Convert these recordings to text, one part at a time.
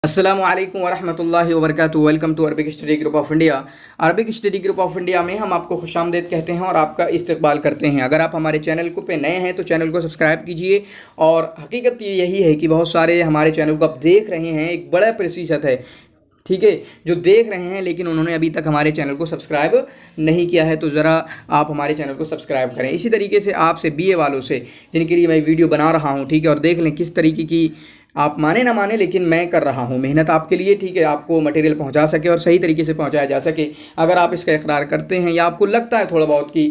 अस्सलामु अलैकुम वरहमतुल्लाहि वबरकातुहू। Welcome to Arabic study group of India. Arabic study group of India में हम आपको खुशामदीद कहते हैं और आपका इस्तकबाल करते हैं। अगर आप हमारे चैनल को पे नए हैं तो चैनल को सब्सक्राइब कीजिए। और हकीकत यही है कि बहुत सारे हमारे चैनल को आप देख रहे हैं, एक बड़ा प्रतिशत है, ठीक है, जो देख रहे हैं लेकिन उन्होंने अभी तक हमारे चैनल को सब्सक्राइब नहीं किया है। तो ज़रा आप हमारे चैनल को सब्सक्राइब करें। इसी तरीके से आपसे बीए वालों से जिनके लिए मैं वीडियो बना रहा हूँ, ठीक है, और देख लें किस तरीके की, आप माने ना माने लेकिन मैं कर रहा हूँ मेहनत आपके लिए, ठीक है, आपको मटेरियल पहुँचा सके और सही तरीके से पहुँचाया जा सके। अगर आप इसका इकरार करते हैं या आपको लगता है थोड़ा बहुत कि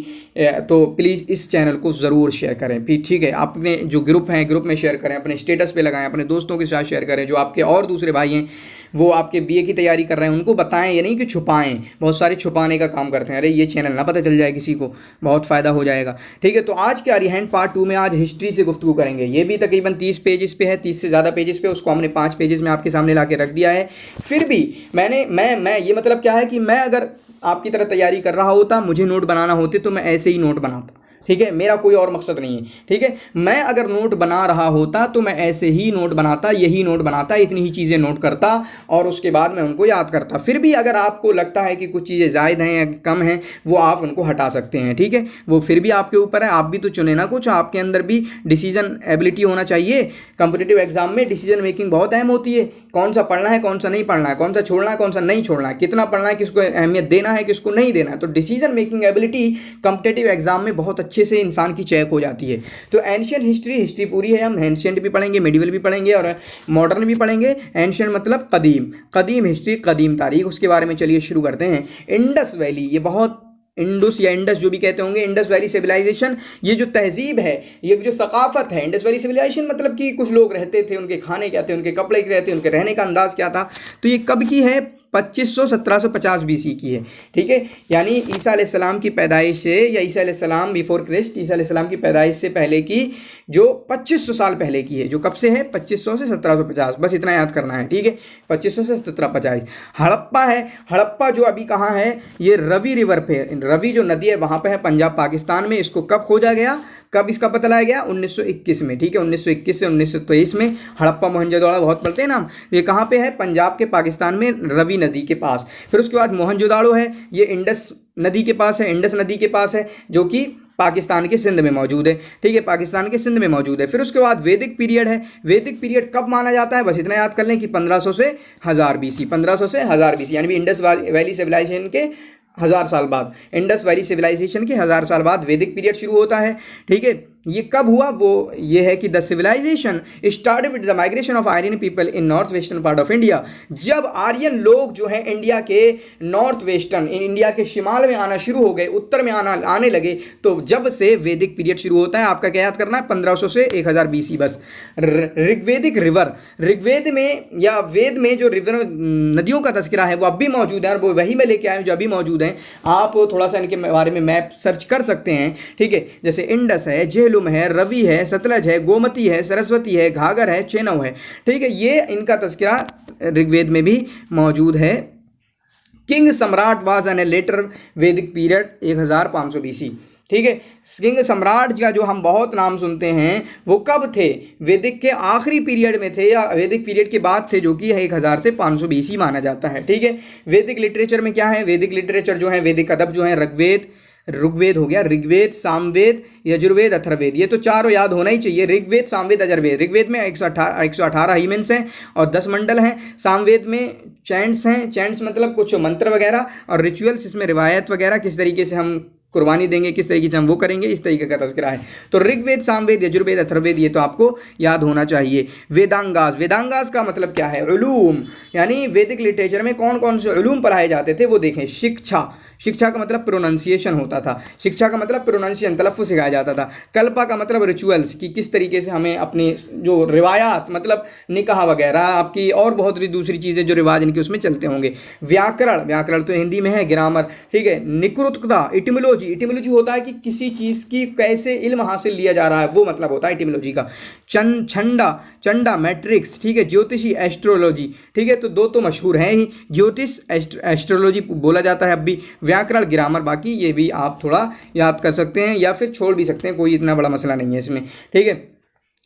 तो प्लीज़ इस चैनल को ज़रूर शेयर करें, फिर ठीक है, अपने जो ग्रुप हैं ग्रुप में शेयर करें, अपने स्टेटस पे लगाएं, अपने दोस्तों के साथ शेयर करें। जो आपके और दूसरे भाई हैं वो आपके बीए की तैयारी कर रहे हैं उनको बताएं, ये नहीं कि छुपाएं। बहुत सारे छुपाने का काम करते हैं, अरे ये चैनल ना पता चल जाए किसी को, बहुत फ़ायदा हो जाएगा, ठीक है। तो आज के आर्यहैंड पार्ट 2 में आज हिस्ट्री से गुफ्तगू करेंगे। ये भी तकरीबन 30 पेजेस पे है, 30 से ज़्यादा पेजेस पे, उसको हमने 5 पेजेस में आपके सामने ला के रख दिया है। फिर भी मैं ये मतलब क्या है कि मैं अगर आपकी तरह तैयारी कर रहा होता, मुझे नोट बनाना होते तो मैं ऐसे ही नोट बनाता, ठीक है, मेरा कोई और मकसद नहीं है, ठीक है। मैं अगर नोट बना रहा होता तो मैं ऐसे ही नोट बनाता, यही नोट बनाता, इतनी ही चीज़ें नोट करता और उसके बाद मैं उनको याद करता। फिर भी अगर आपको लगता है कि कुछ चीज़ें ज़ायद हैं या कम हैं, वो आप उनको हटा सकते हैं, ठीक है, वो फिर भी आपके ऊपर है। आप भी तो चुने ना कुछ, आपके अंदर भी डिसीजन एबिलिटी होना चाहिए। कंपिटिटिव एग्जाम में डिसीजन मेकिंग बहुत अहम होती है, कौन सा पढ़ना है, कौन सा नहीं पढ़ना है, कौन सा छोड़ना है, कौन सा नहीं छोड़ना है, कितना पढ़ना है, किसको अहमियत देना है, किसको नहीं देना है। तो decision making ability competitive exam में बहुत अच्छे से इंसान की चेक हो जाती है। तो एंशियंट हिस्ट्री पूरी है, हम एंशियंट भी पढ़ेंगे, मेडिवल भी पढ़ेंगे और मॉडर्न भी पढ़ेंगे। एंशियंट मतलब कदीम हिस्ट्री, कदीम तारीख, उसके बारे में चलिए शुरू करते हैं। इंडस वैली, ये बहुत, इंडस या इंडस जो भी कहते होंगे, इंडस वैली सिविलाइजेशन, ये जो तहजीब है, ये जो सकाफत है, इंडस वैली सिविलाइजेशन मतलब कि कुछ लोग रहते थे, उनके खाने क्या थे, उनके कपड़े क्या थे, उनके रहने का अंदाज क्या था। तो ये कब की है? 2500-1750 BC की है, ठीक है। यानी ईसा अलैहिस्सलाम की पैदाइश से, या ईसा अलैहिस्सलाम बिफोर क्रिस्ट, ईसा अलैहिस्सलाम की पैदाइश से पहले की, जो 2500 साल पहले की है। जो कब से है? 2500 से 1750, बस इतना याद करना है, ठीक है, 2500 से 1750। हड़प्पा है, हड़प्पा जो अभी कहाँ है? ये रवि रिवर पे, रवि जो नदी है वहाँ पे है, पंजाब पाकिस्तान में। इसको कब खोजा गया, कब इसका पता लगाया गया? 1921 में, ठीक है, 1921 से 1923 में। हड़प्पा मोहनजोदड़ो बहुत पढ़ते हैं नाम। ये कहाँ पे है? पंजाब के पाकिस्तान में, रवि नदी के पास। फिर उसके बाद मोहनजोदड़ो है, ये इंडस नदी के पास है, इंडस नदी के पास है, जो कि पाकिस्तान के सिंध में मौजूद है, ठीक है, पाकिस्तान के सिंध में मौजूद है। फिर उसके बाद वैदिक पीरियड है। वैदिक पीरियड कब माना जाता है? बस इतना याद कर लें कि 1500 से 1000 BC, 1500 से 1000 BC, यानी इंडस वैली सिविलाइजेशन के 1000 साल बाद, इंडस वैली सिविलाइजेशन के 1000 साल बाद वैदिक पीरियड शुरू होता है, ठीक है। ये कब हुआ? वो ये है कि the civilisation started with the migration of Aryan people in north western part of India. जब आर्यन लोग जो हैं इंडिया के नॉर्थ वेस्टर्न, इंडिया के शिमाल में आना शुरू हो गए, उत्तर में आने लगे, तो जब से वैदिक पीरियड शुरू होता है। आपका क्या याद करना है? 1500 से 1000 BC बस। ऋग्वेदिक रिवर, ऋग्वेद में या वेद में जो रिवर नदियों का तस्करा है वो अब भी मौजूद है, और वो वही मैं लेके आया हूँ जो अभी मौजूद हैं। आप थोड़ा सा इनके बारे में मैप सर्च कर सकते हैं, ठीक है। जैसे इंडस है, झेलुम है, रवि है, सतलज है, गोमती है, सरस्वती है, घाघर है, चेनाब है, ठीक है। ये इनका तस्करा ऋग्वेद में भी मौजूद है। किंग सम्राट वाज एन लेटर वैदिक पीरियड 1500 BC, ठीक है। किंग सम्राट का जो हम बहुत नाम सुनते हैं वो कब थे? वैदिक के आखिरी पीरियड में थे या वैदिक पीरियड के बाद थे, जो कि 1000 से 500 BC माना जाता है, ठीक है। वैदिक लिटरेचर में क्या है? वैदिक लिटरेचर जो है, वैदिक अदब जो है, ऋग्वेद हो गया, ऋग्वेद, सामवेद, यजुर्वेद, अथर्ववेद, ये तो चारों याद होना ही चाहिए। ऋग्वेद, सामवेद, अथर्ववेद। ऋग्वेद में 118 हीमेंस हैं और 10 मंडल हैं। सामवेद में चैंट्स हैं, चैंट्स मतलब कुछ मंत्र वगैरह, और रिचुअल्स, इसमें रिवायत वगैरह, किस तरीके से हम कुर्बानी देंगे, किस तरीके से हम वो करेंगे, इस तरीके का तज़किरा है। तो ऋग्वेद, सामवेद, यजुर्वेद, अथर्ववेद, ये तो आपको याद होना चाहिए। वेदांगास, वेदांगास का मतलब क्या है? उलूम, यानी वैदिक लिटरेचर में कौन कौन से उलूम पढ़ाए जाते थे वो देखें। शिक्षा, शिक्षा का मतलब प्रोनाउंसिएशन होता था, शिक्षा का मतलब प्रोनाउंसिएशन, तलफ़्फ़ुज़ सिखाया जाता था। कल्पा का मतलब रिचुअल्स, कि किस तरीके से हमें अपनी जो रिवायात, मतलब निकाह वगैरह, आपकी और बहुत दूसरी चीज़ें जो रिवाज इनके उसमें चलते होंगे। व्याकरण, व्याकरण तो हिंदी में है, ग्रामर, ठीक है। निकृतता, इटिमोलॉजी, इटिमोलॉजी होता है कि किसी चीज़ की कैसे इल्म हासिल लिया जा रहा है, वो मतलब होता है इटिमोलॉजी का। चंडा मैट्रिक्स, ठीक है। ज्योतिषी, एस्ट्रोलॉजी, ठीक है। तो दो तो मशहूर हैं ही, ज्योतिष, एस्ट्रोलॉजी बोला जाता है अब भी। व्याकरण, ग्रामर, बाकी ये भी आप थोड़ा याद कर सकते हैं या फिर छोड़ भी सकते हैं, कोई इतना बड़ा मसला नहीं है इसमें, ठीक है।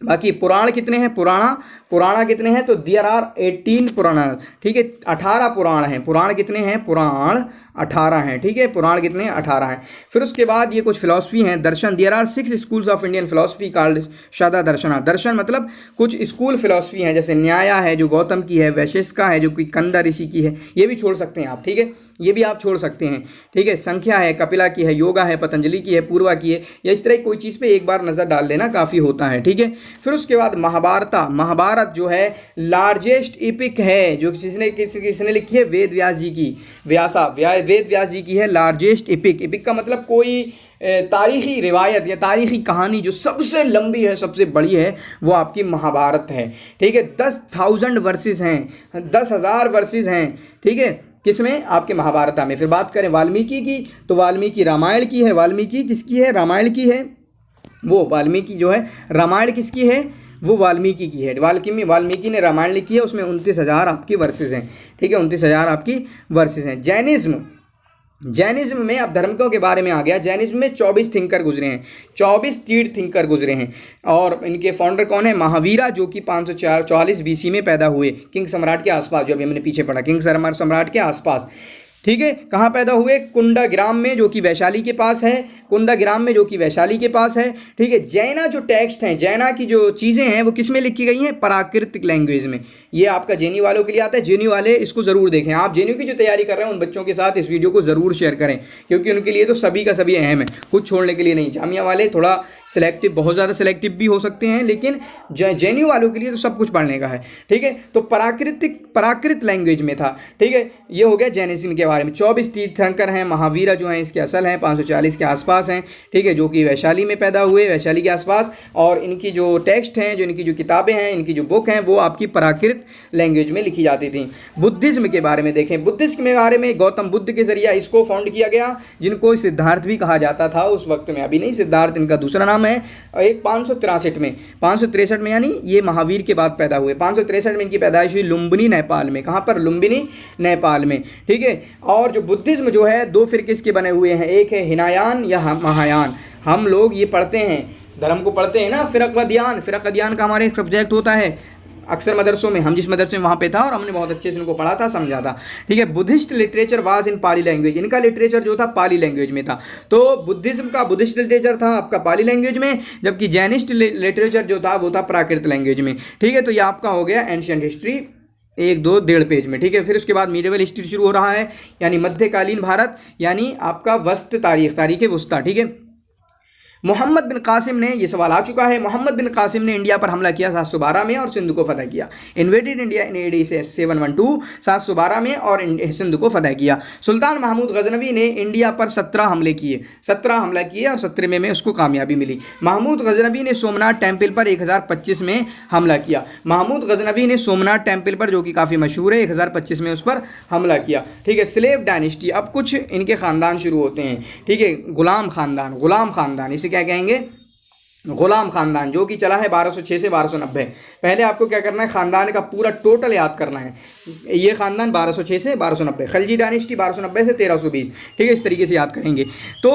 बाकी पुराण कितने हैं, पुराणा कितने हैं, तो देयर आर 18 पुराण, ठीक है, 18 पुराण हैं। पुराण कितने हैं, पुराण 18 हैं, ठीक है, पुराण कितने हैं, 18 हैं। फिर उसके बाद ये कुछ फिलॉसफी हैं, दर्शन, there are 6 schools of Indian philosophy called Shad Darshana. दर्शन मतलब कुछ स्कूल फिलॉसफी हैं, जैसे न्याया है जो गौतम की है, वैशेषिका है जो कि कंदा ऋषि की है, ये भी छोड़ सकते हैं आप, ठीक है, ये भी आप छोड़ सकते हैं, ठीक है। संख्या है, कपिला की है, योगा है, पतंजलि की है, पूर्वा की है, या इस तरह कोई चीज़ पे एक बार नज़र डाल लेना काफ़ी होता है, ठीक है। फिर उसके बाद महाभारत जो है लार्जेस्ट इपिक है, जो किसने लिखी है, वेद व्यास जी की, वेद व्यास जी की है लार्जेस्ट इपिक का मतलब कोई तारीखी रिवायत या तारीखी कहानी जो सबसे लंबी है, सबसे बड़ी है, वो आपकी महाभारत है, ठीक है। 10,000 वर्सेस हैं, 10,000 वर्सेस हैं, ठीक है, किसमें, आपके महाभारत में। फिर बात करें वाल्मीकि की, तो वाल्मीकि रामायण की है, वाल्मीकि किसकी है, रामायण की है, वो वाल्मीकि जो है, रामायण किसकी है, वो वाल्मीकि की है। वाल्मीकि ने रामायण लिखी है, उसमें 29,000 आपकी वर्सेस हैं, ठीक है, 29,000 आपकी वर्सेस हैं। जैनिज्म में अब धर्मों के बारे में आ गया। जैनिज्म में 24 थिंकर गुजरे हैं, 24 तीर्थ थिंकर गुजरे हैं, और इनके फाउंडर कौन है, महावीरा, जो कि 544 BC में पैदा हुए, किंग सम्राट के आसपास, जो अभी हमने पीछे पढ़ा, किंग सम्राट के आसपास, ठीक है। कहाँ पैदा हुए, कुंडाग्राम में, जो कि वैशाली के पास है, कुंडाग्राम में जो कि वैशाली के पास है, ठीक है। जैना जो टेक्स्ट हैं, जैना की जो चीज़ें हैं वो किस में लिखी गई हैं, प्राकृतिक लैंग्वेज में। ये आपका जेएनयू वालों के लिए आता है, जेएनयू वाले इसको ज़रूर देखें। आप जेएनयू की जो तैयारी कर रहे हैं उन बच्चों के साथ इस वीडियो को ज़रूर शेयर करें, क्योंकि उनके लिए तो सभी का सभी अहम है, कुछ छोड़ने के लिए नहीं। जामिया वाले थोड़ा सिलेक्टिव, बहुत ज़्यादा सिलेक्टिव भी हो सकते हैं, लेकिन जेएनयू वालों के लिए तो सब कुछ पढ़ने का है, ठीक है। तो प्राकृत लैंग्वेज में था, ठीक है। ये हो गया जैनिज्म के बारे में। 24 तीर्थंकर हैं, महावीरा जो हैं इसके असल हैं 540 के आसपास हैं, ठीक है, जो कि वैशाली में पैदा हुए, वैशाली के आसपास, और इनकी जो टेक्स्ट हैं, जो इनकी जो किताबें हैं, इनकी जो बुक हैं, वो आपकी प्राकृत लैंग्वेज में लिखी जाती थी। बुद्धिज्म के बारे में देखें, बुद्धिज्म के बारे में गौतम बुद्ध के जरिए इसको फाउंड किया गया, जिनको सिद्धार्थ भी कहा जाता था उस वक्त में, अभी नहीं, सिद्धार्थ इनका दूसरा नाम है। एक 563 में यानी ये महावीर के बाद पैदा हुए। 563 में इनकी पैदाइश हुई लुम्बिनी, नेपाल में। कहाँ पर, लुम्बिनी, नेपाल में, ठीक है। और जो बुद्धिज्म जो है 2 फिरके इसके बने हुए हैं, एक है हिनायान या महायान। हम लोग ये पढ़ते हैं, धर्म को पढ़ते हैं ना, फिरक अदियान का हमारे एक सब्जेक्ट होता है अक्सर मदरसों में। हम जिस मदरसे में वहाँ पे था, और हमने बहुत अच्छे से इनको पढ़ा था, समझा था, ठीक है। Buddhist literature was in Pali language, इनका लिटरेचर जो था पाली लैंग्वेज में था। तो बुद्धिज्म का बुद्धिस्ट लिटरेचर था आपका पाली लैंग्वेज में, जबकि जैनिस्ट लिटरेचर जो था वो था प्राकृत लैंग्वेज में, ठीक है। तो ये आपका हो गया एंशिएंट हिस्ट्री 1-2-1.5 पेज में, ठीक है। फिर उसके बाद मीडिएवल हिस्ट्री शुरू हो रहा है, यानी मध्यकालीन भारत, यानी आपका वस्त तारीख वस्ता, ठीक है। मोहम्मद बिन कासिम ने, ये सवाल आ चुका है, मोहम्मद बिन कासिम ने इंडिया पर हमला किया 712 में और सिंध को फतह किया। इन्वेडेड इंडिया इन AD 712, 712 में, और सिंध को फतह किया। सुल्तान महमूद गजनवी ने इंडिया पर 17 हमले किए, 17 हमला किए, और 17वें में उसको कामयाबी मिली। महमूद गजनवी ने सोमनाथ टेम्पल पर 1025 में हमला किया। महमूद गजनवी ने सोमनाथ टेम्पल पर, जो कि काफ़ी मशहूर है, 1025 में उस पर हमला किया, ठीक है। स्लेव डायनेस्टी, अब कुछ इनके ख़ानदान शुरू होते हैं, ठीक है। गुलाम खानदान, इसे क्या कहेंगे, गुलाम खानदान, जो कि चला है 1206 से 1290। पहले आपको क्या करना है, खानदान का पूरा टोटल याद करना है। ये खानदान 1206 से 1290, खलजी डायनेस्टी 1290 से 1320, ठीक है, इस तरीके से याद करेंगे। तो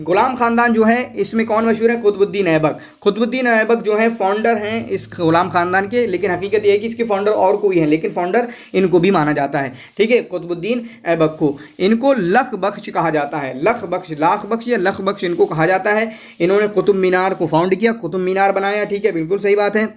गुलाम खानदान जो है, इसमें कौन मशहूर है, कुतुबुद्दीन ऐबक जो है फाउंडर हैं इस गुलाम खानदान के, लेकिन हकीकत ये है कि इसके फाउंडर और कोई हैं, लेकिन फाउंडर इनको भी माना जाता है, ठीक है, कुतुबुद्दीन ऐबक को। इनको लख बख्श कहा जाता है, लाख बख्श या लख बख्श इनको कहा जाता है। इन्होंने कुतुब मीनार को फाउंड किया, कुतुब मीनार बनाया, ठीक है, बिल्कुल सही बात है।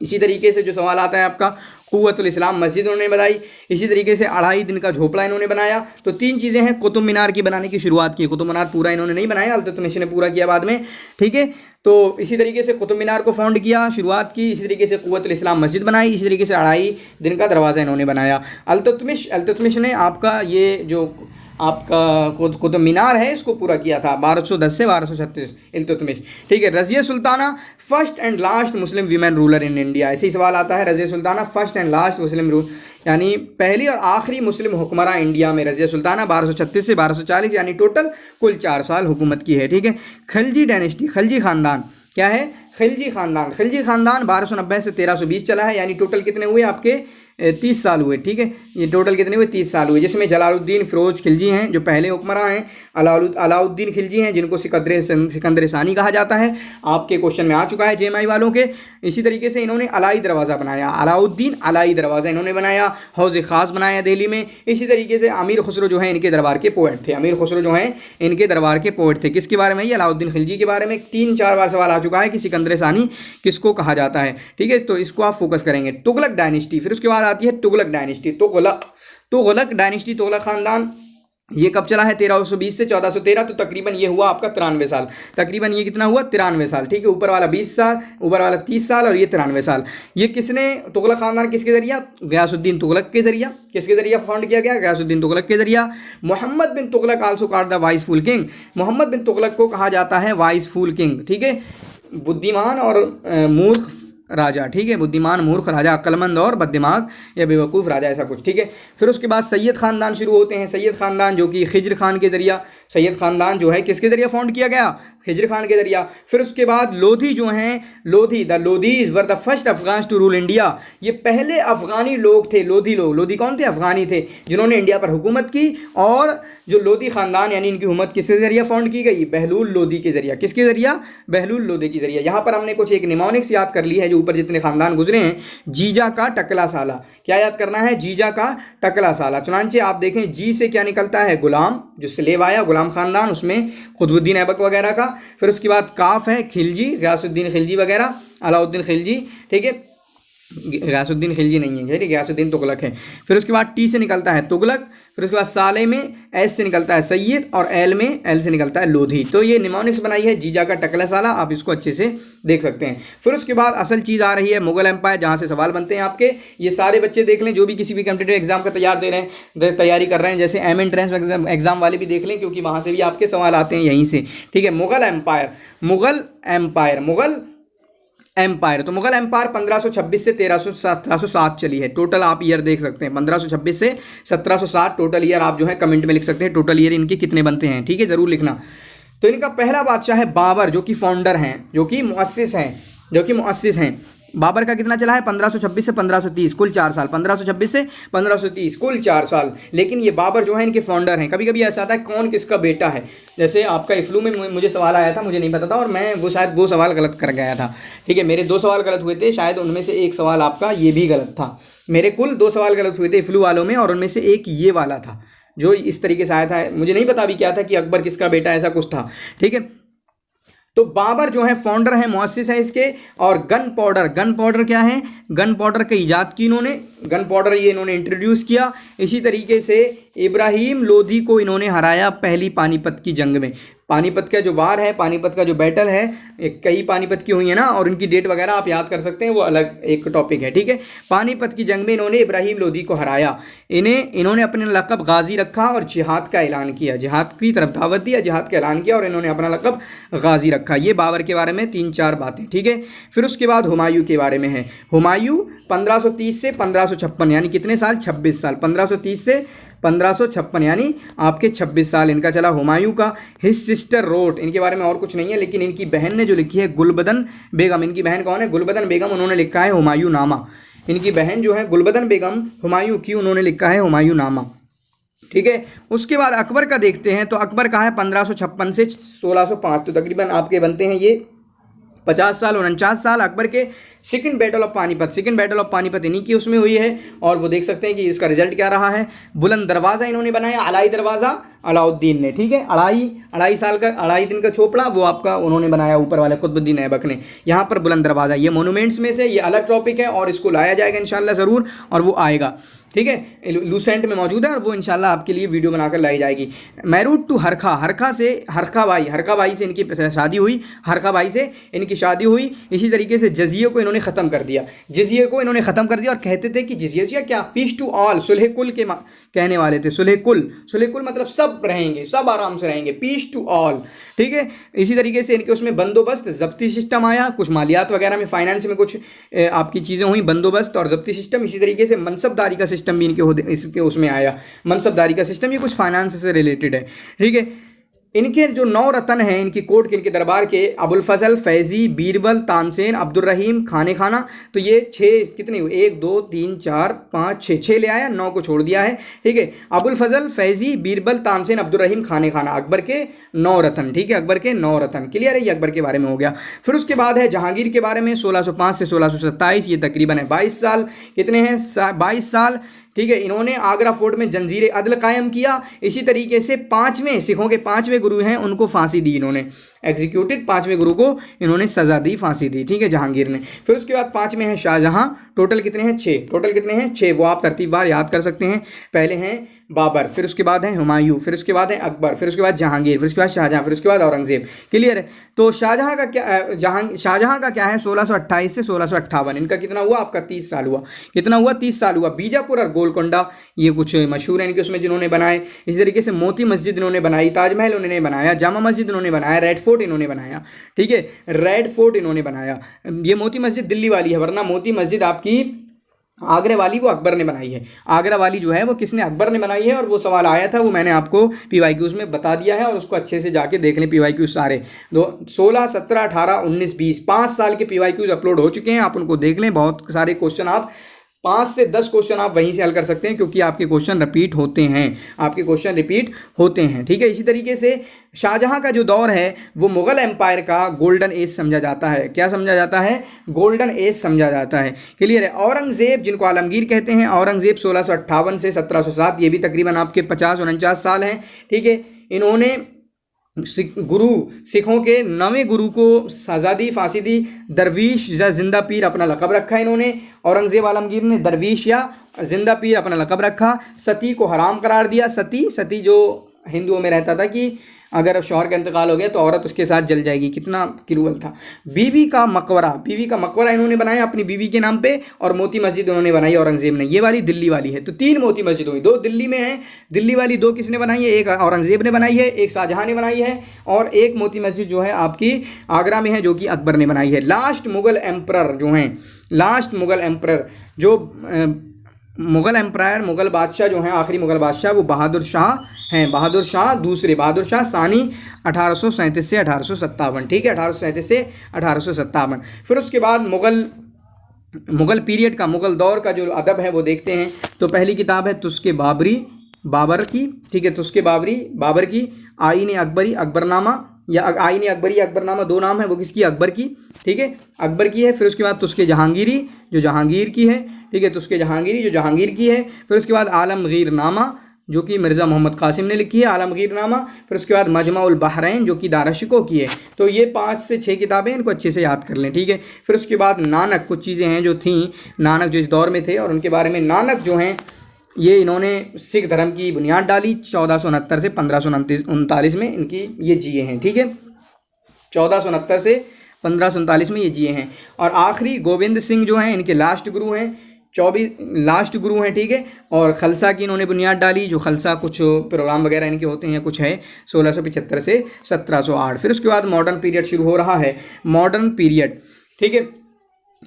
इसी तरीके से जो सवाल आता है आपका, कुव्वतुल इस्लाम मस्जिद उन्होंने बनाई। इसी तरीके से 2.5 दिन का झोपड़ा इन्होंने बनाया। तो 3 चीज़ें हैं, कुतुब मीनार की बनाने की शुरुआत की। कुतुब मीनार पूरा इन्होंने नहीं बनाया, अल्तुतमिश ने पूरा किया बाद में, ठीक है। तो इसी तरीके से कुतुब मीनार को फाउंड किया, शुरुआत की। इसी तरीके से कुव्वतुल इस्लाम मस्जिद बनाई। इसी तरीके से 2.5 दिन का दरवाज़ा इन्होंने बनाया। अल्तुतमिश ने आपका ये जो आपका कुतुब मीनार है इसको पूरा किया था 1210 से 1236, इल्तुतमिश, ठीक है। Razia Sultana first and last Muslim women ruler in India, ऐसे ही सवाल आता है। Razia Sultana first and last Muslim rule, यानी पहली और आखिरी मुस्लिम हुक्मरान इंडिया में रज़िया सुल्ताना 1236 से 1240, यानी टोटल कुल 4 साल हुकूमत की है, ठीक है। खलजी डायनेस्टी, खलजी ख़ानदान क्या है, खिलजी ख़ानदान 1290 से 1320 चला है, यानी टोटल कितने हुए आपके 30 साल हुए, ठीक है। ये टोटल कितने हुए? 30 साल हुए, जिसमें जलालुद्दीन फिरोज खिलजी हैं जो पहले हुक्मरान हैं, अलाउद्दीन खिलजी हैं जिनको सिकंदर सानी कहा जाता है, आपके क्वेश्चन में आ चुका है जेएमआई वालों के। इसी तरीके से इन्होंने अलाई दरवाज़ा बनाया, अलाउद्दीन अलाई दरवाज़ा इन्होंने बनाया, हौज़ ख़ास बनाया दिल्ली में। इसी तरीके से अमीर खुसरो जो है इनके दरबार के पोएट थे, अमीर खुसरो जो हैं इनके दरबार के पोएट थे। किसके बारे में? ये अलाउद्दीन खिलजी के बारे में 3-4 बार सवाल आ चुका है कि सिकंदर सानी किसको कहा जाता है, ठीक है। तो इसको आप फोकस करेंगे। तुगलक डायनेस्टी, फिर उसके बाद आती है तुगलक डायनेस्टी, तुगलक डायनेस्टी, तुगलक खानदान। ये कब चला है? 1320 से 1413, तो तकरीबन ये हुआ आपका 93 साल। तकरीबन ये कितना हुआ? 93 साल, ठीक है। ऊपर वाला 20 साल, ऊपर वाला 30 साल और ये 93 साल। ये किसने, तुगलक खानदान किसके जरिया? गयासुद्दीन तुगलक के जरिया। किसके जरिया फाउंड किया गया? गयासुद्दीन तुगलक के जरिया। Muhammad bin Tughlaq also called the wiseful king, Muhammad bin Tughlaq को कहा जाता है वाइसफुल किंग, ठीक है। बुद्धिमान और मूर्ख राजा, ठीक है। बुद्धिमान, मूर्ख राजा, अक्लमंद और बददिमाग या बेवकूफ़ राजा, ऐसा कुछ, ठीक है। फिर उसके बाद सैयद ख़ानदान शुरू होते हैं। सैयद ख़ानदान जो कि खिज्र खान के ज़रिया, सैयद ख़ानदान जो है किसके ज़रिए फाउंड किया गया? खिज्र खान के ज़रिया। फिर उसके बाद लोधी जो हैं, Lodhi, the Lodhis were the first Afghans to rule India, ये पहले अफ़गानी लोग थे। लोधी लोग, लोधी कौन थे? अफ़गानी थे, जिन्होंने इंडिया पर हुकूमत की। और जो लोधी ख़ानदान यानी इनकी हुकूमत किसके ज़रिए फाउंड की गई? बहलूल लोधी के ज़रिया। किसके ज़रिया? बहलूल लोधी के ज़रिए। यहाँ पर हमने कुछ एक निमोनिक्स याद कर ली है जो ऊपर जितने ख़ानदान गुजरे हैं। जीजा का टकला साला, क्या याद करना है? जीजा का टकला साला। चुनांचे आप देखें जी से क्या निकलता है? गुलाम, जो स्लेव आया, गुलाम ख़ानदान, उसमें कुतुबुद्दीन ऐबक वगैरह का। फिर उसके बाद काफ है खिलजी, गयासुद्दीन खिलजी वगैरह, अलाउद्दीन खिलजी, ठीक है। गयासुद्दीन खिलजी नहीं है, ठीक है, गयासुद्दीन तुगलक है। फिर उसके बाद टी से निकलता है तुगलक। फिर उसके बाद साले में एस से निकलता है सैयद और एल से निकलता है लोधी। तो ये निमोनिक्स बनाई है जीजा का टकला साला, आप इसको अच्छे से देख सकते हैं। फिर उसके बाद असल चीज़ आ रही है मुगल एम्पायर, जहाँ से सवाल बनते हैं आपके। ये सारे बच्चे देख लें जो भी किसी भी कॉम्पिटिटिव एग्जाम का तैयारी कर रहे हैं, जैसे एम एंट्रेंस एग्जाम वाले भी देख लें, क्योंकि वहाँ से भी आपके सवाल आते हैं यहीं से, ठीक है। मुगल एम्पायर, तो मुगल एम्पायर 1526 से 1707 चली है। टोटल आप ईयर देख सकते हैं, 1526 से 1707 टोटल ईयर। आप जो है कमेंट में लिख सकते हैं टोटल ईयर इनके कितने बनते हैं, ठीक है, जरूर लिखना। तो इनका पहला बादशाह है बाबर, जो कि फाउंडर हैं, जो कि मुअस्सिस हैं। बाबर का कितना चला है? 1526 से 1530, कुल 4 साल। 1526 से 1530, कुल 4 साल। लेकिन ये बाबर जो है इनके फाउंडर हैं। कभी कभी ऐसा आता है कौन किसका बेटा है, जैसे आपका इफ्लू में मुझे सवाल आया था, मुझे नहीं पता था, और मैं शायद वो सवाल गलत कर गया था, ठीक है। मेरे 2 सवाल गलत हुए थे, शायद उनमें से एक सवाल आपका ये भी गलत था। मेरे कुल 2 सवाल गलत हुए थे इफ्लू वालों में, और उनमें से एक ये वाला था जो इस तरीके से आया था। मुझे नहीं पता अभी क्या था कि अकबर किसका बेटा, ऐसा कुछ था, ठीक है। तो बाबर जो है फाउंडर है, मुअस्सिस है इसके। और गन पाउडर क्या है? गन पाउडर की ईजाद की इन्होंने, गन पाउडर ये इन्होंने इंट्रोड्यूस किया। इसी तरीके से इब्राहिम लोधी को इन्होंने हराया पहली पानीपत की जंग में। पानीपत का जो वार है, पानीपत का जो बैटल है, कई पानीपत की हुई है ना, और उनकी डेट वगैरह आप याद कर सकते हैं, वो अलग एक टॉपिक है, ठीक है। पानीपत की जंग में इन्होंने इब्राहिम लोधी को हराया। इन्होंने अपने लक़ब गाजी रखा और जिहाद का ऐलान किया, जिहाद की तरफ दावत दिया, जिहाद का ऐलान किया, और इन्होंने अपना लक़ब गाजी रखा। ये बाबर के बारे में 3-4 बातें, ठीक है। फिर उसके बाद हुमायूं के बारे में है। हुमायूं 1530 से 1556, यानी कितने साल? 26 साल। 1530 से 1556 यानी आपके 26 साल इनका चला हुमायूं का। हिज सिस्टर रोट, इनके बारे में और कुछ नहीं है, लेकिन इनकी बहन ने जो लिखी है गुलबदन बेगम। इनकी बहन कौन है? गुलबदन बेगम। उन्होंने लिखा है हुमायूं नामा। इनकी बहन जो है गुलबदन बेगम हुमायूं की, उन्होंने लिखा है हुमायूं नामा, ठीक है। उसके बाद अकबर का देखते हैं, तो अकबर का है 1556 से 1605, तो तकरीबन आपके बनते हैं ये 50 साल, 49 साल। अकबर के सेकंड बैटल ऑफ पानीपत इन्हीं की उसमें हुई है, और वो देख सकते हैं कि इसका रिजल्ट क्या रहा है। बुलंद दरवाज़ा इन्होंने बनाया, अलाई दरवाज़ा अलाउद्दीन ने, ठीक है। अढ़ाई दिन का छोपड़ा वो आपका उन्होंने बनाया, ऊपर वाले कुतुबुद्दीन ऐबक ने। यहाँ पर बुलंद दरवाज़ा ये मोनूमेंट्स में से, ये अलग टॉपिक है और इसको लाया जाएगा इंशाल्लाह ज़रूर, और वो आएगा, ठीक है। लूसेंट में मौजूद है और वो इंशाल्लाह आपके लिए वीडियो बनाकर लाई जाएगी। मैरूट टू हरखा से हरखा बाई से इनकी शादी हुई, हरखा बाई से इनकी शादी हुई। इसी तरीके से जजिये को इन्होंने ख़त्म कर दिया, और कहते थे कि जिजिया क्या? पीस टू ऑल, सुलह कुल के कहने वाले थे। सुलह कुल मतलब सब रहेंगे, सब आराम से रहेंगे, पीस टू ऑल, ठीक है। इसी तरीके से इनके उसमें बंदोबस्त, जब्ती सिस्टम आया, कुछ मालियात वगैरह में, फाइनेंस में कुछ आपकी चीज़ें हुई, बंदोबस्त और जब्ती सिस्टम। इसी तरीके से मनसबदारी का सिस्टम भी इसके उसमें आया, मनसबदारी का सिस्टम, ये कुछ फाइनेंस से रिलेटेड है, ठीक है। इनके जो 9 रतन हैं इनकी कोर्ट के, इनके दरबार के, अबुल फजल, फैजी, बीरबल, तानसेन, अब्दुल रहीम, खाने खाना। तो ये 6 कितने हुए, 1 2 3 4 5 6 ले आया, 9 को छोड़ दिया है। ठीक है, अबुल फजल, फैजी, बीरबल, तानसेन, अब्दुल रहीम, खाने खाना, अकबर के 9 रतन। ठीक है, अकबर के 9 रतन। क्लियर है, ये अकबर के बारे में हो गया। फिर उसके बाद है जहांगीर के बारे में, 1605 से 1627, ये तकरीबन है 22 साल। कितने हैं, 22 साल। ठीक है, इन्होंने आगरा फोर्ट में जंजीर अदल कायम किया। इसी तरीके से 5वें सिखों के 5वें गुरु हैं, उनको फांसी दी इन्होंने, एग्जीक्यूटेड, 5वें गुरु को इन्होंने सजा दी, फांसी दी। ठीक है, जहांगीर ने। फिर उसके बाद 5वें हैं शाहजहां। टोटल कितने हैं, 6। टोटल कितने हैं, 6। वो आप तरतीबवार याद कर सकते हैं। पहले हैं बाबर, फिर उसके बाद है हुमायूं, फिर उसके बाद है अकबर, फिर उसके बाद जहांगीर, फिर उसके बाद शाहजहां, फिर उसके बाद औरंगजेब। क्लियर है। तो शाहजहां का क्या, शाहजहां का क्या है, 1628 से 1658। इनका कितना हुआ, आपका 30 साल हुआ। कितना हुआ, 30 साल हुआ। बीजापुर और गोलकोंडा ये कुछ मशहूर है इनके, उसमें जिन्होंने बनाए। इसी तरीके से मोती मस्जिद इन्होंने बनाई, ताजमहल उन्होंने बनाया, जामा मस्जिद इन्होंने बनाया, रेड फोर्ट इन्होंने बनाया। ठीक है, रेड फोर्ट इन्होंने बनाया। ये मोती मस्जिद दिल्ली वाली है, वरना मोती मस्जिद आपकी आगरे वाली वो अकबर ने बनाई है। आगरा वाली जो है वो किसने, अकबर ने बनाई है। और वो सवाल आया था, वो मैंने आपको PYQs में बता दिया है, और उसको अच्छे से जाके देख लें। PYQs सारे 16, 17, 18, 19, 20 5 साल के PYQs अपलोड हो चुके हैं, आप उनको देख लें। बहुत सारे क्वेश्चन, आप 5 से 10 क्वेश्चन आप वहीं से हल कर सकते हैं, क्योंकि आपके क्वेश्चन रिपीट होते हैं, आपके क्वेश्चन रिपीट होते हैं। ठीक है, इसी तरीके से शाहजहां का जो दौर है वो मुगल एम्पायर का गोल्डन एज समझा जाता है। क्या समझा जाता है, गोल्डन एज समझा जाता है। क्लियर है। औरंगजेब, जिनको आलमगीर कहते हैं, औरंगजेब 1658 से 1707, ये भी तकरीबन आपके 50-49 साल हैं। ठीक है, इन्होंने गुरु, सिखों के 9वें गुरु को सजा दी, फांसी दी। दरवीश या जिंदा पीर अपना लक़ब रखा इन्होंने, औरंगजेब आलमगीर ने दरवीश या जिंदा पीर अपना लक़ब रखा। सती को हराम करार दिया। सती जो हिंदुओं में रहता था कि अगर शौहर का इंतकाल हो गया तो औरत उसके साथ जल जाएगी, कितना क्रूअल था। बीवी का मकबरा इन्होंने बनाया अपनी बीवी के नाम पे, और मोती मस्जिद उन्होंने बनाई औरंगजेब ने, ये वाली दिल्ली वाली है। तो 3 मोती मस्जिद हुई, 2 दिल्ली में है, दिल्ली वाली 2 किसने बनाई है, एक औरंगजेब ने बनाई है, एक शाहजहां ने बनाई है, और एक मोती मस्जिद जो है आपकी आगरा में है, जो कि अकबर ने बनाई है। लास्ट मुगल एम्परर जो हैं, लास्ट मुगल एम्परर जो मुगल एम्पायर, मुगल बादशाह जो हैं, आखिरी मुगल बादशाह, वो बहादुर शाह हैं। बहादुर शाह दूसरे, बहादुर शाह सानी, 1837 से 1857। ठीक है, 1837 से 1857। फिर उसके बाद मुगल पीरियड का, मुगल दौर का जो अदब है वो देखते हैं। तो पहली किताब है तुस्के बाबर की। ठीक है, तुस्के बाबर की। आईन अकबरी, अकबरनामा, या आईन अकबरी, अकबरनामा 2 नाम है, वो किसकी, अकबर की। ठीक है, अकबर की है। फिर उसके बाद तुस्के जहांगीरी, जो जहांगीर की है। ठीक है, तुस्के जहांगीरी जो जहांगीर की है। फिर उसके बाद आलमगीर नामा, जो कि मिर्ज़ा मोहम्मद कासिम ने लिखी है, आलमगीर नामा। फिर उसके बाद मजमा उल बहरैन, जो कि दाराशिको की है। तो ये 5 से 6 किताबें, इनको अच्छे से याद कर लें। ठीक है, फिर उसके बाद नानक, कुछ चीज़ें हैं जो थीं, नानक जो इस दौर में थे, और उनके बारे में। नानक जो हैं ये इन्होंने सिख धर्म की बुनियाद डाली 1469 से 1539 में, इनकी ये जिए हैं। ठीक है, 1469 से 1539 में ये जिए हैं। और आखिरी गोविंद सिंह जो हैं, इनके लास्ट गुरु हैं, 24 लास्ट गुरु हैं। ठीक है, और खलसा की इन्होंने बुनियाद डाली, जो खलसा कुछ प्रोग्राम वगैरह इनके होते हैं, कुछ है 1675 से 1708। फिर उसके बाद मॉडर्न पीरियड शुरू हो रहा है, मॉडर्न पीरियड। ठीक है,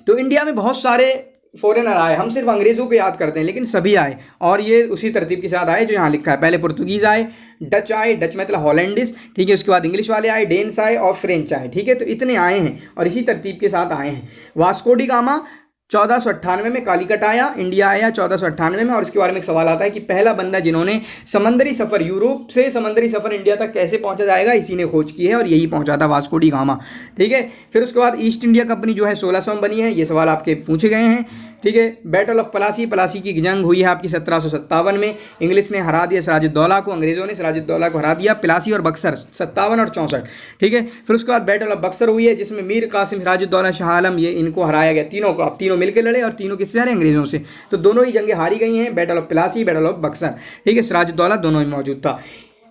तो इंडिया में बहुत सारे फॉरेनर आए, हम सिर्फ अंग्रेज़ों को याद करते हैं, लेकिन सभी आए, और ये उसी तरतीब के साथ आए जो यहाँ लिखा है। पहले पुर्तगीज़ आए, डच आए, डच मतलब हॉलैंडिस। ठीक है, उसके बाद इंग्लिश वाले आए, डेन्स आए, और फ्रेंच आए। ठीक है, तो इतने आए हैं और इसी तरतीब के साथ आए हैं। वास्को डी गामा 1498 में कालीकट आया, इंडिया आया 1498 में। और इसके बारे में एक सवाल आता है कि पहला बंदा जिन्होंने समंदरी सफ़र, यूरोप से समंदरी सफ़र इंडिया तक कैसे पहुंचा जाएगा, इसी ने खोज की है, और यही पहुंचा था, वास्को डी गामा। ठीक है, फिर उसके बाद ईस्ट इंडिया कंपनी जो है 1600 में बनी है। ये सवाल आपके पूछे गए हैं। ठीक है, बैटल ऑफ प्लासी की जंग हुई है आपकी 1757 में। इंग्लिश ने हरा दिया सिराजुद्दौला को, अंग्रेज़ों ने सिराजुद्दौला को हरा दिया। प्लासी और बक्सर 57 और 64। ठीक है, फिर उसके बाद बैटल ऑफ बक्सर हुई है, जिसमें मीर कासिम, सिराजुद्दौला, शाह आलम, ये इनको हराया गया, तीनों को। अब तीनों मिलकर लड़े, और तीनों किससे हारे, अंग्रेज़ों से। तो दोनों ही जंगें हारी गई हैं, battle of Plassey, battle of Buxar. ठीक है, सिराजुद्दौला दोनों ही मौजूद था।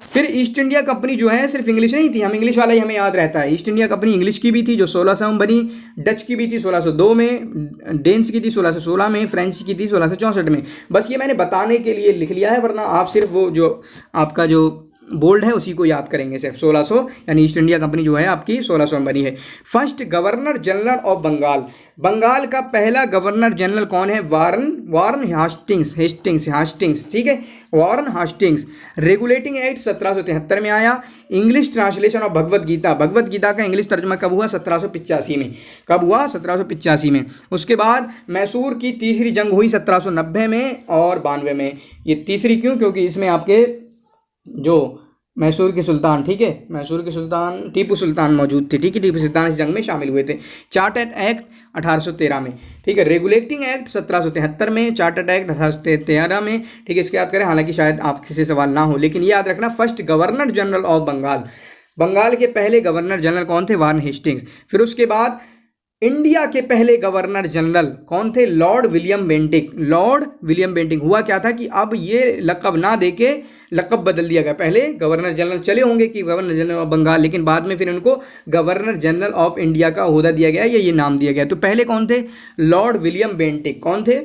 फिर ईस्ट इंडिया कंपनी जो है सिर्फ इंग्लिश नहीं थी, हम इंग्लिश वाला ही हमें याद रहता है। ईस्ट इंडिया कंपनी इंग्लिश की भी थी, जो 1600 में बनी, डच की भी थी 1602 में, डेन्स की थी 1616 में, फ्रेंच की थी 1664 में। बस ये मैंने बताने के लिए लिख लिया है, वरना आप सिर्फ वो जो आपका जो बोल्ड है उसी को याद करेंगे सिर्फ। 1600 यानी ईस्ट इंडिया कंपनी जो है आपकी 1600 में बनी है। First governor general of Bengal, Bengal का पहला गवर्नर जनरल कौन है? वारन हास्टिंग्स, ठीक है, वारन हास्टिंग्स। रेगुलेटिंग एक्ट 1773 में आया। English translation of Bhagavad Gita, Bhagavad Gita का इंग्लिश तर्जुमा कब हुआ? 1785 में। कब हुआ? 1785 में। उसके बाद मैसूर की तीसरी जंग हुई 1790 में और 92 में। ये तीसरी क्यों? क्योंकि इसमें आपके जो मैसूर के सुल्तान, ठीक है, मैसूर के सुल्तान टीपू सुल्तान मौजूद थे, ठीक है, टीपू सुल्तान इस जंग में शामिल हुए थे। चार्टर्ड एक्ट 1813 में, ठीक है, रेगुलेटिंग एक्ट 1773 में, चार्टर्ड एक्ट 1813 में, ठीक है। इसके याद करें, हालांकि शायद आपसे से सवाल ना हो, लेकिन ये याद रखना first governor general of Bengal, Bengal के पहले गवर्नर जनरल कौन थे? Warren Hastings. फिर उसके बाद इंडिया के पहले गवर्नर जनरल कौन थे? Lord William Bentinck. Lord William Bentinck. हुआ क्या था कि अब ये लक़ब ना देके लक़ब बदल दिया गया। पहले गवर्नर जनरल चले होंगे कि गवर्नर जनरल ऑफ बंगाल, लेकिन बाद में फिर उनको गवर्नर जनरल ऑफ इंडिया का ओहदा दिया गया या ये नाम दिया गया। तो पहले कौन थे? Lord William Bentinck. कौन थे?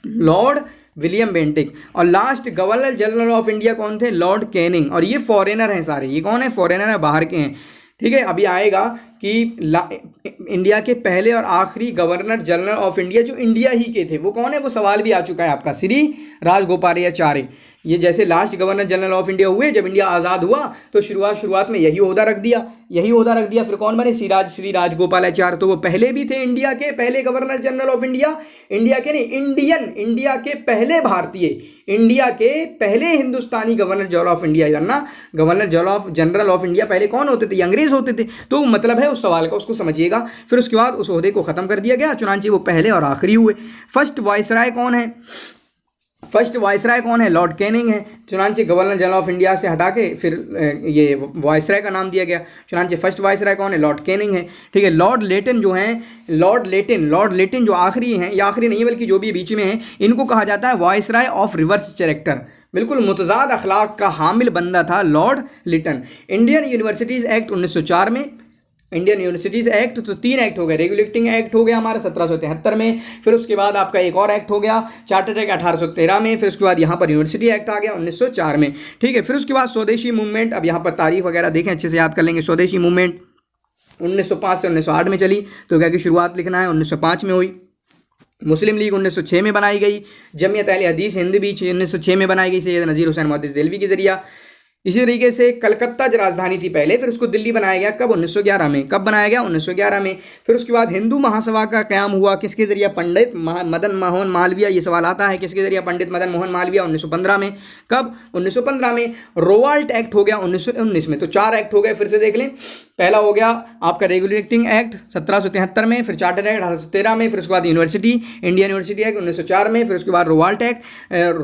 Lord William Bentinck. और last governor general of India कौन थे? Lord Canning. और ये फॉरेनर हैं सारे। ये कौन है? फॉरेनर है, बाहर के हैं, ठीक है। अभी आएगा कि इंडिया के पहले और आखिरी गवर्नर जनरल ऑफ इंडिया जो इंडिया ही के थे वो कौन है? वो सवाल भी आ चुका है आपका, श्री राजगोपालाचारी। ये जैसे last governor general of India हुए जब इंडिया आज़ाद हुआ तो शुरुआत में यही ओहदा रख दिया। फिर कौन बने? श्री राजगोपालाचारी। तो वो पहले भी थे इंडिया के पहले governor general of India, India के नहीं, इंडिया के पहले भारतीय, इंडिया के पहले हिंदुस्तानी गवर्नर जनरल ऑफ इंडिया। वरना गवर्नर जनरल ऑफ इंडिया पहले कौन होते थे? अंग्रेज होते थे। तो मतलब है उस सवाल का, उसको समझिएगा। फिर उसके बाद उस ओहदे को खत्म कर दिया गया, चुनांचे वो पहले और आखिरी हुए। फर्स्ट वायसराय कौन है? फर्स्ट वायसराय कौन है? लॉर्ड कैनिंग है। चुनांचे गवर्नर जनरल ऑफ इंडिया से हटा के फिर ये वायसराय का नाम दिया गया। चुनांचे फर्स्ट वायसराय कौन है? लॉर्ड कैनिंग है, ठीक है। लॉर्ड लेटन जो हैं, लॉर्ड लेटन जो आखिरी हैं, या आखिरी नहीं बल्कि जो भी बीच में हैं, इनको कहा जाता है वायसराय ऑफ रिवर्स कैरेक्टर। बिल्कुल मुतजाद अखलाक का हामिल बंदा था Lord Lytton. Indian universities act 1904 में, इंडियन यूनिवर्सिटीज़ एक्ट, तो 3 एक्ट हो गए। रेगुलेटिंग एक्ट हो गया हमारा 1773 में, फिर उसके बाद आपका एक और एक्ट हो गया चार्टर्ड एक्ट 1813 में, फिर उसके बाद यहाँ पर यूनिवर्सिटी एक्ट आ गया 1904 में, ठीक है। फिर उसके बाद स्वदेशी मूवमेंट, अब यहाँ पर तारीख वगैरह देखें, अच्छे से याद कर लेंगे। स्वदेशी मूवमेंट 1905 से 1908 में चली, तो क्या की शुरुआत लिखना है, 1905 में हुई। मुस्लिम लीग 1906 में बनाई गई। जमीयत अहले हदीस हिंद भी 1906 में बनाई गई, सैयद नज़ीर हुसैन मुहद्दिस देहलवी के जरिया। इसी तरीके से कलकत्ता जो राजधानी थी पहले, फिर उसको दिल्ली बनाया गया कब? 1911 में। कब बनाया गया? 1911 में। फिर उसके बाद हिंदू महासभा का क़याम हुआ, किसके जरिए? पंडित मदन मोहन मालवीय। ये सवाल आता है, किसके जरिए? पंडित मदन मोहन मालवीय, 1915 में। कब? 1915 में। रोवाल्ट एक्ट हो गया 1919 में। तो 4 एक्ट हो गए, फिर से देख लें। पहला हो गया आपका रेगुलेटिंग एक्ट 1773 में, फिर चार्टर्ड एक्ट 1813 में, फिर उसके बाद यूनिवर्सिटी, इंडियन यूनिवर्सिटी एक्ट 1904 में, फिर उसके बाद रोवाल्ट एक्ट,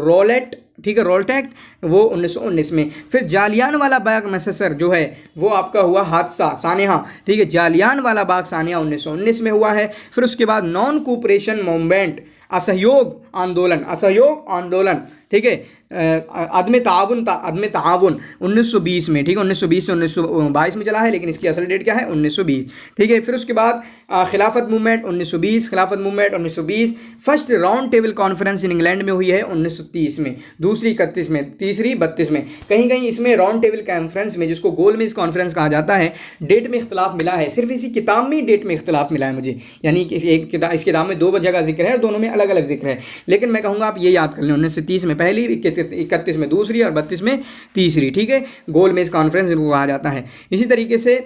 रोलेट, ठीक है, रोल्ट एक्ट वो 1919 में। फिर जालियानवाला बाग मैसेसर जो है वो आपका हुआ हादसा, सानेहा, ठीक है, जालियानवाला बाग सानेहा 1919 में हुआ है। फिर उसके बाद नॉन कोऑपरेशन मूवमेंट, असहयोग आंदोलन, ठीक है, अदम ताउन 1920 में, ठीक है, 1920 से 1922 में चला है, लेकिन इसकी असल डेट क्या है? 1920, ठीक है। फिर उसके बाद खिलाफत movement 1920, first round table conference in England में हुई है 1930 में, दूसरी 31 में, तीसरी 32 में। कहीं कहीं इसमें राउंड टेबल कॉन्फ्रेंस में, जिसको गोलमेज कॉन्फ्रेंस कहा जाता है, डेट में इख्तलाफ मिला है, सिर्फ इसी किताब में डेट में इख्तलाफ मिला है मुझे, यानी कि एक किताब, इस किताब में 2 जगह जिक्र है और दोनों में अलग अलग जिक्र है, लेकिन मैं कहूँगा आप ये याद कर लें, 1930 में पहली, 31 में दूसरी और 32 में तीसरी, ठीक है, गोलमेज कॉन्फ्रेंस इनको कहा जाता है। इसी तरीके से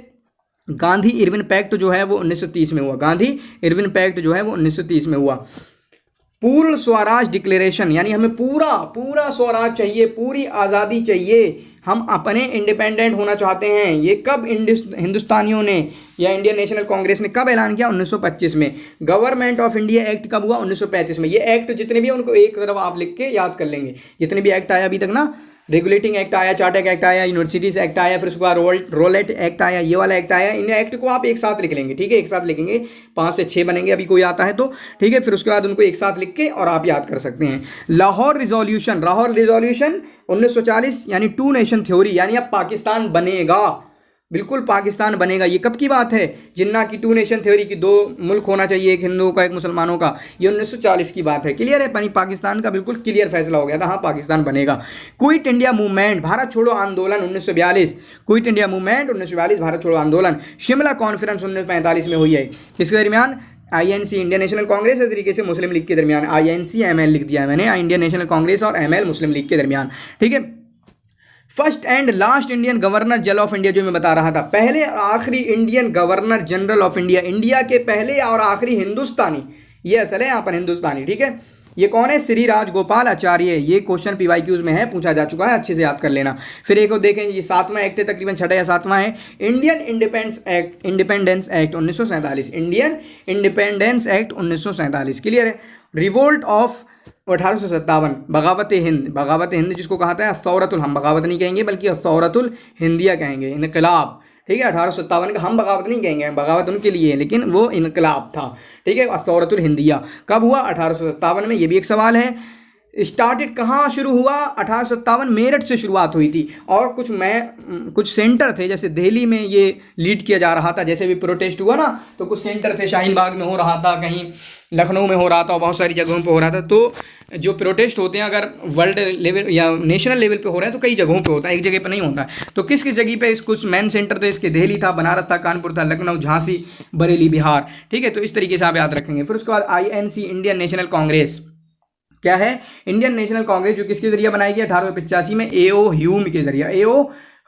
गांधी इरविन पैक्ट जो है वो 1930 में हुआ, गांधी इरविन पैक्ट जो है वो 1930 में हुआ। पूर्ण स्वराज डिक्लेरेशन, यानी हमें पूरा स्वराज चाहिए, पूरी आज़ादी चाहिए, हम अपने इंडिपेंडेंट होना चाहते हैं। ये कब हिंदुस्तानियों ने या इंडियन नेशनल कांग्रेस ने कब ऐलान किया? 1925 में। गवर्नमेंट ऑफ इंडिया एक्ट कब हुआ? 1935 में। ये एक्ट जितने भी हैं उनको एक तरफ आप लिख के याद कर लेंगे, जितने भी एक्ट आया अभी तक ना, रेगुलेटिंग एक्ट आया, चार्टर्ड एक्ट आया, यूनिवर्सिटीज एक्ट आया, फिर उसके बाद रोलेट एक्ट आया, ये वाला एक्ट आया, इन एक्ट को आप एक साथ लिख लेंगे, ठीक है, एक साथ लिखेंगे, 5 से 6 बनेंगे अभी कोई आता है तो, ठीक है। फिर उसके बाद उनको एक साथ लिख के और आप याद कर सकते हैं। लाहौर रिजोल्यूशन 1940, यानी 2 नेशन थ्योरी, यानी अब पाकिस्तान बनेगा, बिल्कुल पाकिस्तान बनेगा। ये कब की बात है? जिन्ना की टू नेशन थ्योरी की, 2 मुल्क होना चाहिए, एक हिंदुओं का एक मुसलमानों का, ये 1940 की बात है। क्लियर है? पाकिस्तान का बिल्कुल क्लियर फैसला हो गया था, हाँ पाकिस्तान बनेगा। क्विट इंडिया मूवमेंट, भारत छोड़ो आंदोलन 1942, क्विट इंडिया मूवमेंट 1942, भारत छोड़ो आंदोलन। शिमला कॉन्फ्रेंस 1945 में हुई है, किसके दरमियान? INC इंडियन नेशनल कांग्रेस, इस तरीके से मुस्लिम लीग के दरमियान। INC ML लिख दिया है मैंने, इंडियन नेशनल कांग्रेस और ML मुस्लिम लीग के दरमियान। ठीक है। First and last Indian governor general of India, जो मैं बता रहा था, पहले और आखिरी Indian governor general of India, India के पहले और आखिरी हिंदुस्तानी, ये असल है यहाँ पर हिंदुस्तानी। ठीक है। ये कौन है? श्री राजगोपाल आचार्य। ये क्वेश्चन PYQs में है, पूछा जा चुका है, अच्छे से याद कर लेना। फिर एक और देखें, ये 7वां एक्ट है, तकरीबन 6वां या 7वां है, Indian independence act 1947, Indian independence act 1947। Clear है। रिवोल्ट ऑफ 1857, बगावत हिंद जिसको कहता है, सौरतुल, हम बगावत नहीं कहेंगे बल्कि सौरतुल हिंदिया कहेंगे, इनकलाब। ठीक है। 1857 का हम बगावत नहीं कहेंगे, बगावत उनके लिए है, लेकिन वो इनकलाब था। ठीक है। सौरतुल हिंदिया कब हुआ? 1857 में। ये भी एक सवाल है। स्टार्टेड कहाँ शुरू हुआ? 1857 मेरठ से शुरुआत हुई थी, और कुछ सेंटर थे, जैसे दिल्ली में ये लीड किया जा रहा था, जैसे भी प्रोटेस्ट हुआ ना, तो कुछ सेंटर थे, शाहीन बाग में हो रहा था, कहीं लखनऊ में हो रहा था, बहुत सारी जगहों पे हो रहा था। तो जो प्रोटेस्ट होते हैं, अगर वर्ल्ड लेवल या नेशनल लेवल पे हो रहे हैं तो कई जगहों पे होता है, एक जगह पे नहीं होता है। तो किस किस जगह पे कुछ मेन सेंटर थे इसके? दिल्ली था, बनारस था, कानपुर था, लखनऊ, झांसी, बरेली, बिहार। ठीक है। तो इस तरीके से आप याद रखेंगे। फिर उसके बाद INC इंडियन नेशनल कांग्रेस, क्या है? इंडियन नेशनल कांग्रेस, जो किसके जरिए बनाई गई? 1885 में AO ह्यूम के जरिए, AO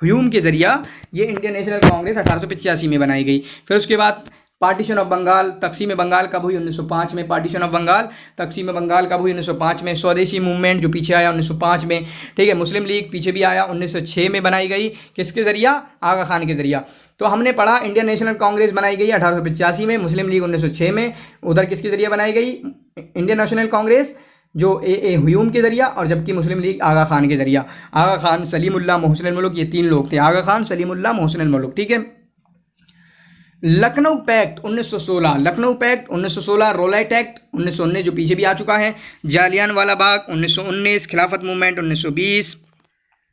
ह्यूम के जरिए ये इंडियन नेशनल कांग्रेस 1885 में बनाई गई। फिर उसके बाद पार्टीशन ऑफ बंगाल, तकसीम बंगाल कब हुई? 1905 में। पार्टीशन ऑफ बंगाल, तकसीम बंगाल कब हुई? 1905 में। स्वदेशी मूवमेंट जो पीछे आया 1905 में। ठीक है। मुस्लिम लीग पीछे भी आया, 1906 में बनाई गई, किसके जरिया? आगा खान के जरिया। तो हमने पढ़ा इंडियन नेशनल कांग्रेस बनाई गई 1885 में, मुस्लिम लीग 1906 में, उधर किसके जरिए बनाई गई? इंडियन नेशनल कांग्रेस जो AA ह्यूम के जरिया, और जबकि मुस्लिम लीग आगा खान के जरिया। आगा खान, सलीमुल्लाह, मोहसिन मुल्क, ये 3 लोग थे। आगा खान, सलीमुल्लाह, मोहसिन मुल्क। ठीक है। Lucknow pact 1916, Lucknow pact 1916, Rowlatt act 1919 जो पीछे भी आ चुका है, जालियानवाला बाग 1919, खिलाफत movement 1920,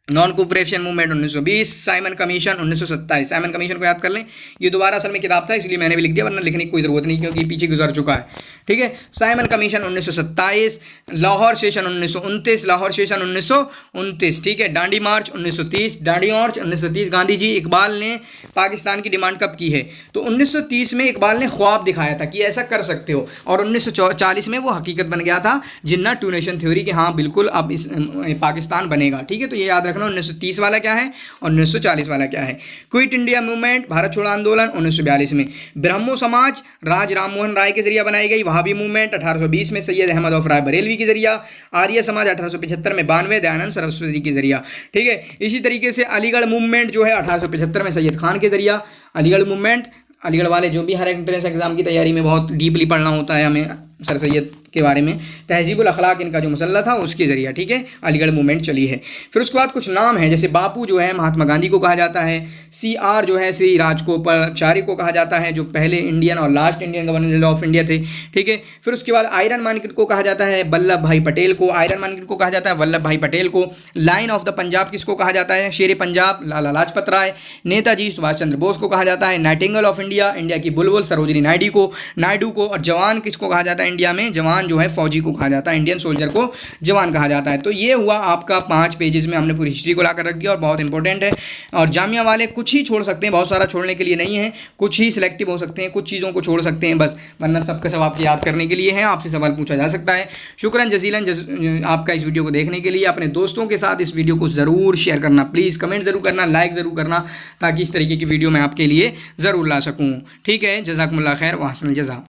non cooperation movement 1920, Simon commission 1927। Simon commission को याद कर लें, ये दोबारा असल में किताब था इसलिए मैंने भी लिख दिया, वरना लिखने की कोई ज़रूरत नहीं क्योंकि पीछे गुजर चुका है। ठीक है। Simon commission 1927, Lahore session 1929, Lahore session 1929। ठीक है। दांडी मार्च 1930, दांडी मार्च 1930। गांधी जी, इकबाल ने पाकिस्तान की डिमांड कब की है? तो 1930 में इकबाल ने ख्वाब दिखाया था कि ऐसा कर सकते हो, और 1940 में वो हकीकत बन गया था, जिन्ना टू नेशन थ्योरी कि हाँ बिल्कुल अब इस पाकिस्तान बनेगा। ठीक है। तो ये याद रखना, 1930 वाला क्या है और 1940 वाला क्या है। क्विट इंडिया मूवमेंट, भारत छोड़ो आंदोलन 1942 में। ब्रह्मो समाज राज राम मोहन राय के जरिए बनाई गई। वहाबी मूवमेंट 1820 में सैयद अहमद औफ राय बरेलवी के जरिया। आर्य समाज 1875 में 92 दयानंद सरस्वती के जरिया। ठीक है। इसी तरीके से अलीगढ़ मूवमेंट जो है 1875 में सैयद खान के जरिया। अलीगढ़ मूवमेंट, अलीगढ़ वाले जो भी हर एंट्रेंस एग्जाम की तैयारी में बहुत डीपली पढ़ना होता है हमें सर सैयद के बारे में, तहजीबुल अखलाक इनका जो मसला था उसके जरिए। ठीक है। अलीगढ़ मूवमेंट चली है। फिर उसके बाद कुछ नाम है, जैसे बापू जो है महात्मा गांधी को कहा जाता है। CR जो है श्री राजगोपालाचारी को कहा जाता है, जो पहले इंडियन और last Indian governor general of India थे। ठीक है। फिर उसके बाद आयरन मैन को कहा जाता है वल्लभ भाई पटेल को, आयरन मैन को कहा जाता है वल्लभ भाई पटेल को। लाइन ऑफ द पंजाब किसको कहा जाता है? शेर पंजाब लाला लाजपत राय। नेताजी सुभाष चंद्र बोस को कहा जाता है नाइटिंगेल ऑफ इंडिया, इंडिया की बुलबुल सरोजिनी नायडू को। और जवान किसको कहा जाता है इंडिया में? जवान जो है फौजी को कहा जाता है, इंडियन सोल्जर को जवान कहा जाता है। तो ये हुआ आपका 5 पेजेस में हमने पूरी हिस्ट्री को लाकर रख दिया और बहुत इंपॉर्टेंट है। और जामिया वाले कुछ ही छोड़ सकते हैं, बहुत सारा छोड़ने के लिए नहीं है, कुछ ही सिलेक्टिव हो सकते हैं, कुछ चीज़ों को छोड़ सकते हैं बस, वरना सबका सब आपके याद करने के लिए है, आपसे सवाल पूछा जा सकता है। शुक्रन जजीलन आपका इस वीडियो को देखने के लिए। अपने दोस्तों के साथ इस वीडियो को ज़रूर शेयर करना, प्लीज़ कमेंट ज़रूर करना, लाइक ज़रूर करना, ताकि इस तरीके की वीडियो मैं आपके लिए ज़रूर ला सकूँ। ठीक है। जज़ाकुमुल्लाह खैर व अहसनुल जज़ा।